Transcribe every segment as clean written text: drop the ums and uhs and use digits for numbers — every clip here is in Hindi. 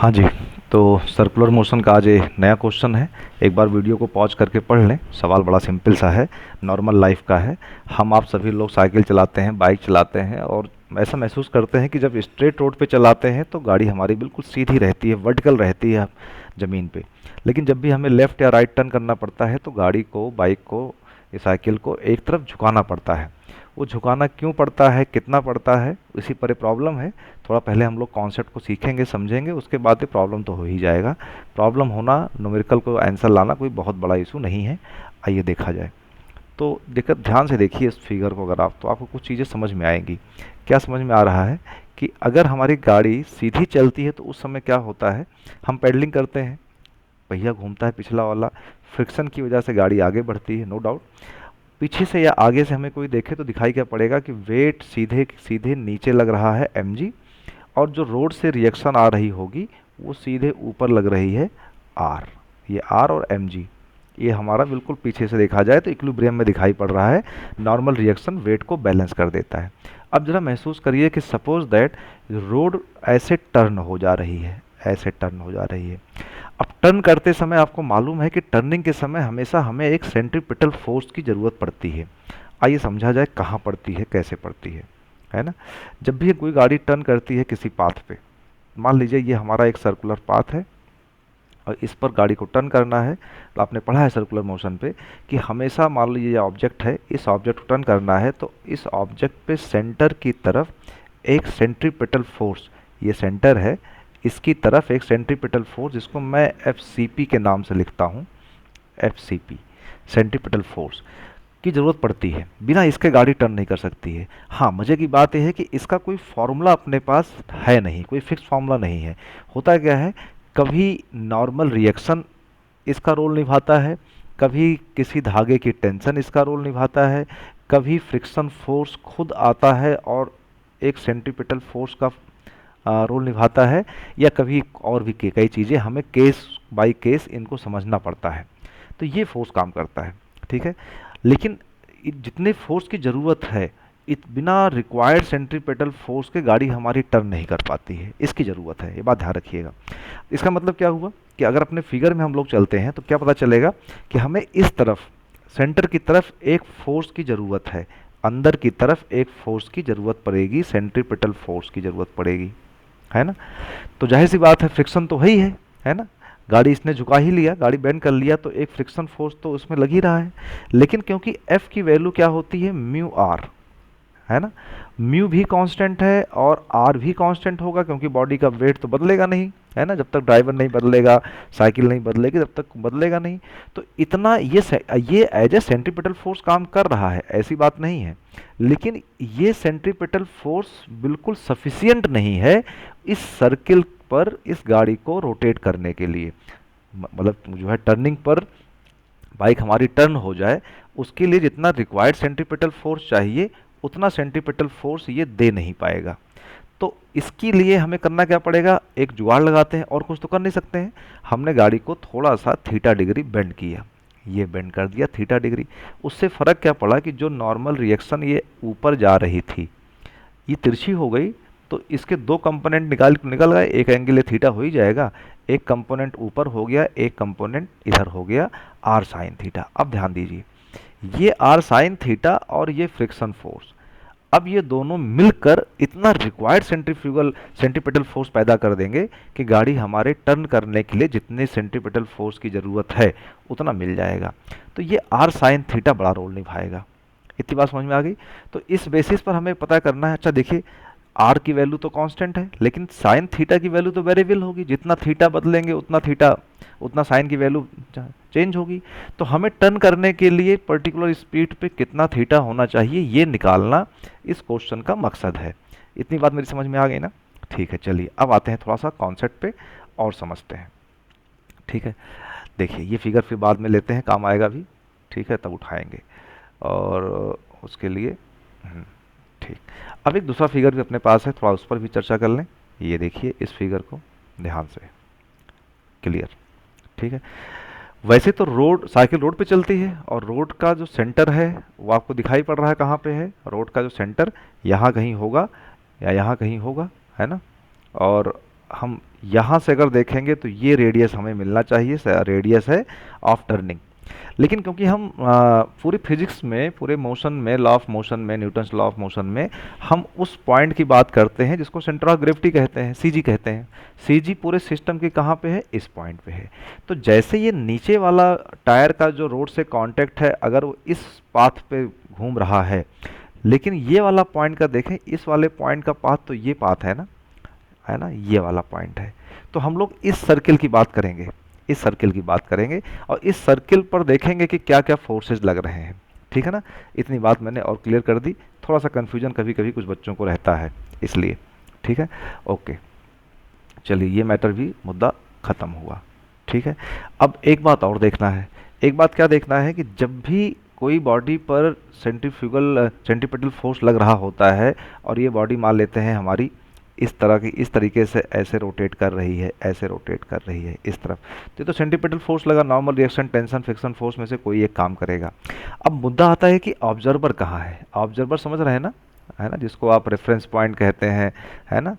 हाँ जी। तो सर्कुलर मोशन का आज ये नया क्वेश्चन है। एक बार वीडियो को पॉज करके पढ़ लें। सवाल बड़ा सिंपल सा है, नॉर्मल लाइफ का है। हम आप सभी लोग साइकिल चलाते हैं, बाइक चलाते हैं और ऐसा महसूस करते हैं कि जब स्ट्रेट रोड पे चलाते हैं तो गाड़ी हमारी बिल्कुल सीधी रहती है, वर्टिकल रहती है ज़मीन पे। लेकिन जब भी हमें लेफ़्ट या राइट टर्न करना पड़ता है तो गाड़ी को, बाइक को, या साइकिल को एक तरफ झुकाना पड़ता है। वो झुकाना क्यों पड़ता है, कितना पड़ता है, इसी पर प्रॉब्लम है। थोड़ा पहले हम लोग कॉन्सेप्ट को सीखेंगे, समझेंगे, उसके बाद ये प्रॉब्लम तो हो ही जाएगा। प्रॉब्लम होना, न्यूमेरिकल को आंसर लाना कोई बहुत बड़ा इशू नहीं है। आइए देखा जाए। तो दिक्कत ध्यान से देखिए इस फिगर को, अगर आप तो आपको कुछ चीज़ें समझ में आएंगी। क्या समझ में आ रहा है कि अगर हमारी गाड़ी सीधी चलती है तो उस समय क्या होता है, हम पेडलिंग करते हैं, पहिया घूमता है पिछला वाला, फ्रिक्शन की वजह से गाड़ी आगे बढ़ती है, नो डाउट। पीछे से या आगे से हमें कोई देखे तो दिखाई क्या पड़ेगा कि वेट सीधे सीधे नीचे लग रहा है mg, और जो रोड से रिएक्शन आ रही होगी वो सीधे ऊपर लग रही है आर। ये आर और mg, ये हमारा बिल्कुल पीछे से देखा जाए तो इक्विलिब्रियम में दिखाई पड़ रहा है। नॉर्मल रिएक्शन वेट को बैलेंस कर देता है। अब जरा महसूस करिए कि सपोज दैट रोड ऐसे टर्न हो जा रही है, ऐसे टर्न हो जा रही है। अब टर्न करते समय आपको मालूम है कि टर्निंग के समय हमेशा हमें एक सेंट्रीपिटल फोर्स की ज़रूरत पड़ती है। आइए समझा जाए कहाँ पड़ती है, कैसे पड़ती है ना। जब भी कोई गाड़ी टर्न करती है किसी पाथ पे, मान लीजिए ये हमारा एक सर्कुलर पाथ है और इस पर गाड़ी को टर्न करना है, तो आपने पढ़ा है सर्कुलर मोशन पे कि हमेशा मान लीजिए ये ऑब्जेक्ट है, इस ऑब्जेक्ट को टर्न करना है तो इस ऑब्जेक्ट पे सेंटर की तरफ एक सेंट्रीपिटल फोर्स, ये सेंटर है, इसकी तरफ एक सेंट्रीपिटल फोर्स जिसको मैं एफ सी पी के नाम से लिखता हूँ, F C P, centripetal force की ज़रूरत पड़ती है। बिना इसके गाड़ी टर्न नहीं कर सकती है। हाँ, मज़े की बात यह है कि इसका कोई फॉर्मूला अपने पास है नहीं, कोई फिक्स फॉर्मूला नहीं है। होता क्या है, कभी नॉर्मल रिएक्शन इसका रोल निभाता है, कभी किसी धागे की टेंशन इसका रोल निभाता है, कभी फ्रिक्शन फोर्स खुद आता है और एक सेंट्रीपिटल फोर्स का रोल निभाता है, या कभी और भी कई चीज़ें, हमें केस बाय केस इनको समझना पड़ता है। तो ये फोर्स काम करता है, ठीक है। लेकिन जितने फोर्स की ज़रूरत है, बिना रिक्वायर्ड सेंट्रीपेटल फोर्स के गाड़ी हमारी टर्न नहीं कर पाती है, इसकी ज़रूरत है, ये बात ध्यान रखिएगा। इसका मतलब क्या हुआ कि अगर अपने फिगर में हम लोग चलते हैं तो क्या पता चलेगा कि हमें इस तरफ, सेंटर की तरफ एक फोर्स की ज़रूरत है, अंदर की तरफ एक फोर्स की ज़रूरत पड़ेगी, सेंट्रीपेटल फोर्स की ज़रूरत पड़ेगी, है ना। तो जाहिर सी बात है, फ्रिक्शन तो है ना। गाड़ी इसने झुका ही लिया, गाड़ी बेंड कर लिया तो एक फ्रिक्शन फोर्स तो उसमें लग ही रहा है। लेकिन क्योंकि एफ की वैल्यू क्या होती है, म्यू आर, है ना। म्यू भी कांस्टेंट है और आर भी कांस्टेंट होगा, क्योंकि बॉडी का वेट तो बदलेगा नहीं, है ना। जब तक ड्राइवर नहीं बदलेगा, साइकिल नहीं बदलेगी, तब तक बदलेगा नहीं। तो इतना ये एज ए सेंट्रीपिटल फोर्स काम कर रहा है, ऐसी बात नहीं है। लेकिन ये सेंट्रीपिटल फोर्स बिल्कुल सफिशियंट नहीं है इस सर्किल पर इस गाड़ी को रोटेट करने के लिए। मतलब जो है टर्निंग पर बाइक हमारी टर्न हो जाए, उसके लिए जितना रिक्वायर्ड सेंट्रीपिटल फोर्स चाहिए उतना सेंट्रीपिटल फोर्स ये दे नहीं पाएगा। तो इसके लिए हमें करना क्या पड़ेगा, एक जुगाड़ लगाते हैं, और कुछ तो कर नहीं सकते हैं। हमने गाड़ी को थोड़ा सा थीटा डिग्री बेंड किया, ये बेंड कर दिया थीटा डिग्री। उससे फ़र्क क्या पड़ा कि जो नॉर्मल रिएक्शन ये ऊपर जा रही थी, ये तिरछी हो गई, तो इसके दो कंपोनेंट निकल गए, एक एंगल ये थीटा हो ही जाएगा। एक कंपोनेंट ऊपर हो गया, एक कंपोनेंट इधर हो गया, आर साइन थीटा। अब ध्यान दीजिए, ये आर साइन थीटा और ये फ्रिक्शन फोर्स, अब ये दोनों मिलकर इतना रिक्वायर्ड सेंट्रीपिटल फोर्स पैदा कर देंगे कि गाड़ी हमारे टर्न करने के लिए जितने सेंट्रीपिटल फोर्स की ज़रूरत है उतना मिल जाएगा। तो ये आर साइन थीटा बड़ा रोल निभाएगा। इतनी बात समझ में आ गई। तो इस बेसिस पर हमें पता करना है। अच्छा देखिए, आर की वैल्यू तो कांस्टेंट है, लेकिन साइन थीटा की वैल्यू तो वेरिएबल होगी। जितना थीटा बदलेंगे उतना साइन की वैल्यू चेंज होगी। तो हमें टर्न करने के लिए पर्टिकुलर स्पीड पे कितना थीटा होना चाहिए, ये निकालना इस क्वेश्चन का मकसद है। इतनी बात मेरी समझ में आ गई ना। ठीक है, चलिए अब आते हैं थोड़ा सा कॉन्सेप्ट पे और समझते हैं। ठीक है, देखिए ये फिगर फिर बाद में लेते हैं, काम आएगा भी, ठीक है, तब उठाएंगे और उसके लिए ठीक। अब एक दूसरा फिगर भी अपने पास है, थोड़ा उस पर भी चर्चा कर लें। ये देखिए इस फिगर को ध्यान से, क्लियर, ठीक है। वैसे तो साइकिल रोड पे चलती है और रोड का जो सेंटर है वो आपको दिखाई पड़ रहा है कहाँ पे है। रोड का जो सेंटर यहाँ कहीं होगा या यहाँ कहीं होगा, है ना। और हम यहाँ से अगर देखेंगे तो ये रेडियस हमें मिलना चाहिए, रेडियस है ऑफ टर्निंग। लेकिन क्योंकि हम पूरी फिजिक्स में, पूरे मोशन में, लॉ ऑफ मोशन में, न्यूटन्स लॉ ऑफ मोशन में हम उस पॉइंट की बात करते हैं जिसको सेंटर ऑफ ग्रेविटी कहते हैं, सीजी कहते हैं। सीजी पूरे सिस्टम के कहाँ पे है? इस पॉइंट पे है। तो जैसे ये नीचे वाला टायर का जो रोड से कांटेक्ट है, अगर वो इस पाथ पे घूम रहा है, लेकिन ये वाला पॉइंट का देखें, इस वाले पॉइंट का पाथ तो ये पाथ है ना, है ना, ये वाला पॉइंट है। तो हम लोग इस सर्किल की बात करेंगे, इस सर्किल की बात करेंगे और इस सर्किल पर देखेंगे कि क्या क्या फोर्सेज लग रहे हैं। ठीक है ना, इतनी बात मैंने और क्लियर कर दी। थोड़ा सा कन्फ्यूजन कभी कभी कुछ बच्चों को रहता है, इसलिए। ठीक है, ओके, चलिए ये मैटर भी मुद्दा ख़त्म हुआ। ठीक है, अब एक बात और देखना है। एक बात क्या देखना है कि जब भी कोई बॉडी पर सेंट्रीपिटल फोर्स लग रहा होता है और ये बॉडी मान लेते हैं हमारी इस तरह की, इस तरीके से ऐसे रोटेट कर रही है, ऐसे रोटेट कर रही है इस तरफ, तो सेंट्रीपिटल फोर्स लगा। Normal reaction, tension, friction force में से कोई एक काम करेगा। अब मुद्दा आता है कि ऑब्जर्वर कहाँ है? ऑब्जर्वर समझ रहे हैं ना, है ना, जिसको आप रेफरेंस पॉइंट कहते हैं, है ना।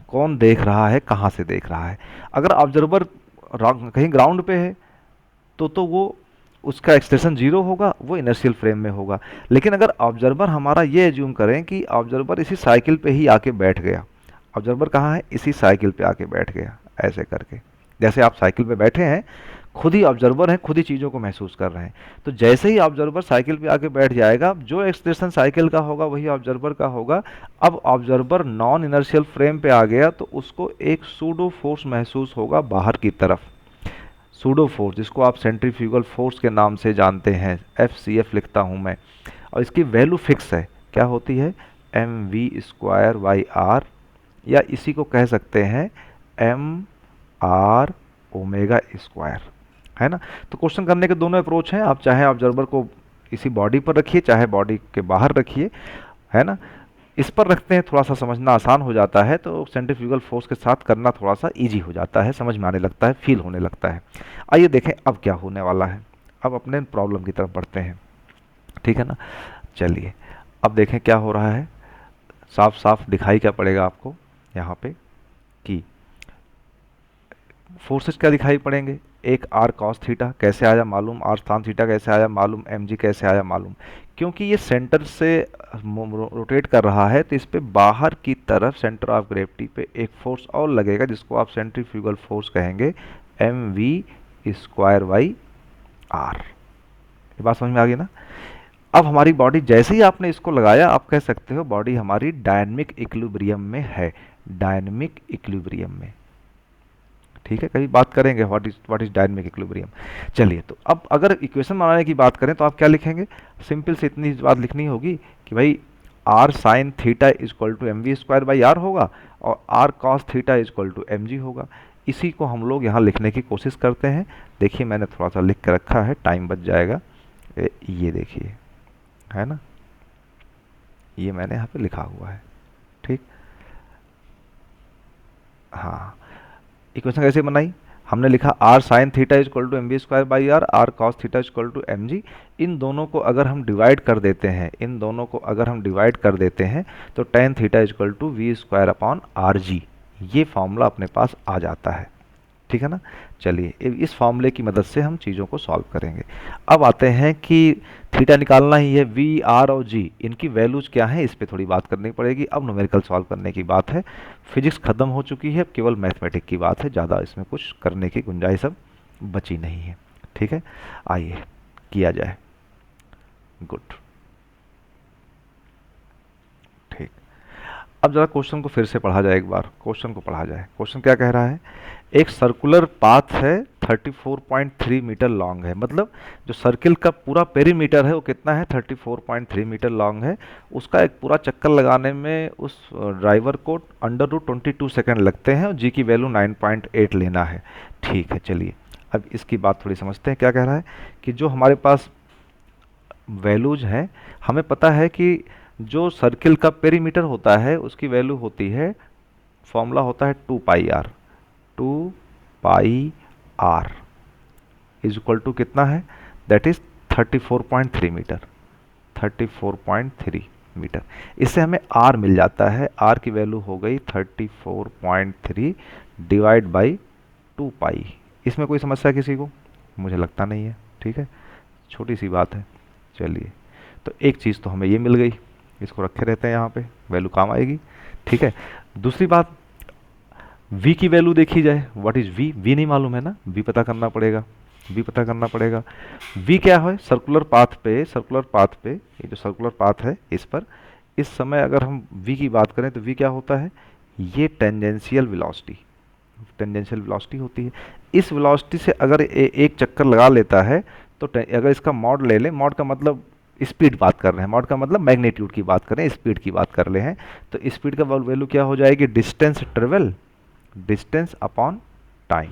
कौन देख रहा है, कहाँ से देख रहा है? अगर ऑब्जर्वर कहीं ग्राउंड पे है तो वो उसका एक्सटेंशन जीरो होगा, वो इनर्शियल फ्रेम में होगा। लेकिन अगर ऑब्जर्वर हमारा ये एज्यूम करें कि ऑब्जर्वर इसी साइकिल पे ही आके बैठ गया, ऑब्जर्वर कहाँ है? इसी साइकिल पे आके बैठ गया, ऐसे करके। जैसे आप साइकिल पे बैठे हैं, खुद ही ऑब्जर्वर हैं, खुद ही चीज़ों को महसूस कर रहे हैं। तो जैसे ही ऑब्जर्वर साइकिल पे आके बैठ जाएगा, जो एक्सटेंशन साइकिल का होगा वही ऑब्जर्वर का होगा। अब ऑब्जर्वर नॉन इनर्शियल फ्रेम पे आ गया तो उसको एक सूडो फोर्स महसूस होगा बाहर की तरफ। सूडो फोर्स, जिसको आप सेंट्रीफ्यूगल फोर्स के नाम से जानते हैं, FCF लिखता हूँ मैं। और इसकी वैल्यू फिक्स है, क्या होती है? mv²/r, या इसी को कह सकते हैं mr⍵², है ना। तो क्वेश्चन करने के दोनों अप्रोच हैं। आप चाहे ऑब्जर्वर को इसी बॉडी पर रखिए, चाहे बॉडी के बाहर रखिए, है ना। इस पर रखते हैं, थोड़ा सा समझना आसान हो जाता है, तो सेंट्रीफ्यूगल फोर्स के साथ करना थोड़ा सा इजी हो जाता है, समझ में आने लगता है, फील होने लगता है। आइए देखें अब क्या होने वाला है। अब अपने प्रॉब्लम की तरफ बढ़ते हैं, ठीक है ना। चलिए अब देखें क्या हो रहा है। साफ साफ दिखाई क्या पड़ेगा आपको यहाँ पे कि फोर्सेस क्या दिखाई पड़ेंगे। एक आर कॉस थीटा कैसे आया मालूम, आर साइन थीटा कैसे आया मालूम, एम जी कैसे आया मालूम। क्योंकि ये सेंटर से रोटेट कर रहा है तो इस पे बाहर की तरफ सेंटर ऑफ ग्रेविटी पे एक फोर्स और लगेगा, जिसको आप सेंट्रीफ्यूगल फोर्स कहेंगे, mv²/r। ये बात समझ में आ गई ना। अब हमारी बॉडी जैसे ही आपने इसको लगाया, आप कह सकते हो बॉडी हमारी डायनामिक इक्विलिब्रियम में है, डायनामिक इक्विलिब्रियम में। ठीक है, कभी बात करेंगे व्हाट इज डायनामिक इक्विलिब्रियम। चलिए, तो अब अगर इक्वेशन बनाने की बात करें तो आप क्या लिखेंगे? सिंपल से इतनी बात लिखनी होगी कि भाई R sine theta equal to mv²/r होगा और R cos theta equal to mg होगा। इसी को हम लोग यहाँ लिखने की कोशिश करते हैं। देखिए मैंने थोड़ा सा लिख के रखा है, टाइम बच जाएगा। ये देखिए, है ना, ये मैंने यहाँ पे लिखा हुआ है। ठीक, हाँ। इक्वेशन कैसे बनाई? हमने लिखा R sine theta equal to mv²/r, R cos theta equal to mg। इन दोनों को अगर हम डिवाइड कर देते हैं, इन दोनों को अगर हम डिवाइड कर देते हैं तो tan theta equal to v²/rg, ये फॉर्मूला अपने पास आ जाता है। ठीक है ना। चलिए इस फॉर्मूले की मदद से हम चीज़ों को सॉल्व करेंगे। अब आते हैं कि थीटा निकालना ही है, वी, आर और जी, इनकी वैल्यूज क्या है, इस पे थोड़ी बात करनी पड़ेगी। अब न्यूमेरिकल सॉल्व करने की बात है। फिजिक्स खत्म हो चुकी है, अब केवल मैथमेटिक की बात है, ज़्यादा इसमें कुछ करने की गुंजाइश अब बची नहीं है। ठीक है, आइए किया जाए। गुड, ठीक। अब जरा क्वेश्चन को फिर से पढ़ा जाए, एक बार क्वेश्चन को पढ़ा जाए। क्वेश्चन क्या कह रहा है? एक सर्कुलर पाथ है 34.3 मीटर लॉन्ग है, मतलब जो सर्किल का पूरा पेरीमीटर है वो कितना है? 34.3 मीटर लॉन्ग है। उसका एक पूरा चक्कर लगाने में उस ड्राइवर को √22 सेकंड लगते हैं और जी की वैल्यू 9.8 लेना है। ठीक है, चलिए अब इसकी बात थोड़ी समझते हैं। क्या कह रहा है कि जो हमारे पास वैल्यूज हैं, हमें पता है कि जो सर्किल का पेरीमीटर होता है उसकी वैल्यू होती है, फॉर्मूला होता है 2πr। 2πr is equal to कितना है? That is 34.3 metre, 34.3। मीटर। इससे हमें आर मिल जाता है, आर की वैल्यू हो गई 34.3 डिवाइड बाई 2 पाई। इसमें कोई समस्या किसी को? मुझे लगता नहीं है, ठीक है, छोटी सी बात है। चलिए, तो एक चीज़ तो हमें ये मिल गई, इसको रखे रहते हैं यहाँ पे, वैल्यू काम आएगी, ठीक है। दूसरी बात, v की वैल्यू देखी जाए, व्हाट इज v? v नहीं मालूम है ना, v पता करना पड़ेगा, v पता करना पड़ेगा। v क्या है? सर्कुलर पाथ पे, ये जो सर्कुलर पाथ है इस पर इस समय अगर हम v की बात करें तो v क्या होता है? ये टेंजेंशियल वेलोसिटी होती है। इस वेलोसिटी से अगर एक चक्कर लगा लेता है तो अगर इसका मॉड ले लें, मॉड का मतलब स्पीड बात कर रहे हैं, मॉड का मतलब मैग्नीट्यूड की बात करें, स्पीड की बात कर रहे हैं, तो स्पीड का वैल्यू क्या हो जाएगी? डिस्टेंस अपॉन टाइम,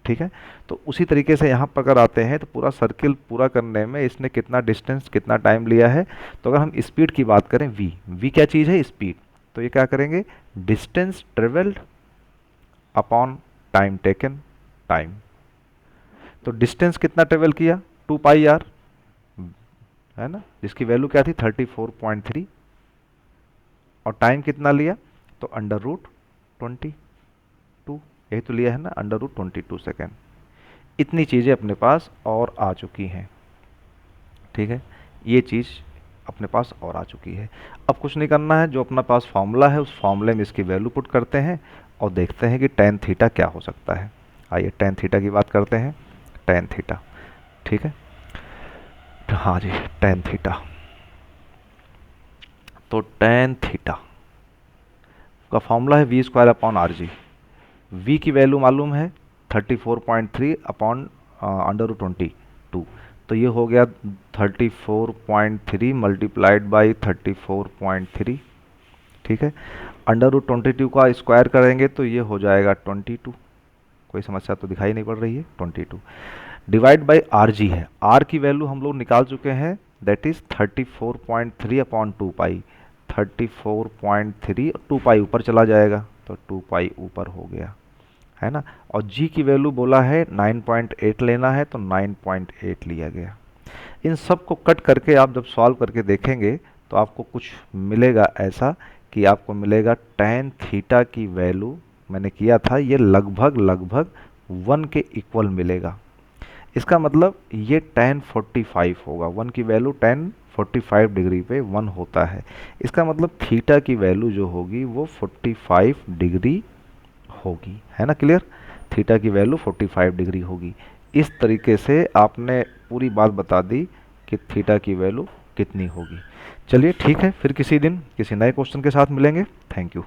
ठीक है। तो उसी तरीके से यहाँ पर अगर आते हैं तो पूरा सर्किल पूरा करने में इसने कितना डिस्टेंस, कितना टाइम लिया है। तो अगर हम स्पीड की बात करें, v क्या चीज़ है? स्पीड। तो ये क्या करेंगे? Distance travelled upon time taken, time. तो डिस्टेंस कितना ट्रेवल किया? 2 पाई आर, है ना, जिसकी वैल्यू क्या थी? 34.3। और टाइम कितना लिया? तो अंडर रूट 22, यही तो लिया है ना, अंडर रूट 22 सेकेंड। इतनी चीज़ें अपने पास और आ चुकी हैं, ठीक है, ये चीज़ अपने पास और आ चुकी है। अब कुछ नहीं करना है, जो अपना पास फॉर्मूला है उस फॉर्मूले में इसकी वैल्यू पुट करते हैं और देखते हैं कि tan थीटा क्या हो सकता है। आइए tan थीटा की बात करते हैं, tan थीटा, ठीक है। हाँ जी, tan थीटा। तो tan थीटा का फॉर्मूला है v² upon R G. v की वैल्यू मालूम है 34.3 अपॉन अंडर रूट 22, तो ये हो गया 34.3 मल्टीप्लाइड बाई 34.3, ठीक है। अंडर रूट 22 का स्क्वायर करेंगे तो ये हो जाएगा 22, कोई समस्या तो दिखाई नहीं पड़ रही है, 22 डिवाइड बाई आर जी है। आर की वैल्यू हम लोग निकाल चुके हैं, दैट इज 34.3 अपॉन 2 पाई। 34.3, 2 पाई ऊपर चला जाएगा तो 2 पाई ऊपर हो गया, है ना। और g की वैल्यू बोला है 9.8 लेना है तो 9.8 लिया गया। इन सब को कट करके आप जब सॉल्व करके देखेंगे तो आपको कुछ मिलेगा ऐसा कि आपको मिलेगा tan थीटा की वैल्यू, मैंने किया था ये लगभग 1 के इक्वल मिलेगा। इसका मतलब ये tan 45 होगा, 1 की वैल्यू tan 45 डिग्री पे 1 होता है। इसका मतलब थीटा की वैल्यू जो होगी वो 45 डिग्री होगी, है ना, क्लियर। थीटा की वैल्यू 45 डिग्री होगी। इस तरीके से आपने पूरी बात बता दी कि थीटा की वैल्यू कितनी होगी। चलिए ठीक है, फिर किसी दिन किसी नए क्वेश्चन के साथ मिलेंगे। Thank you.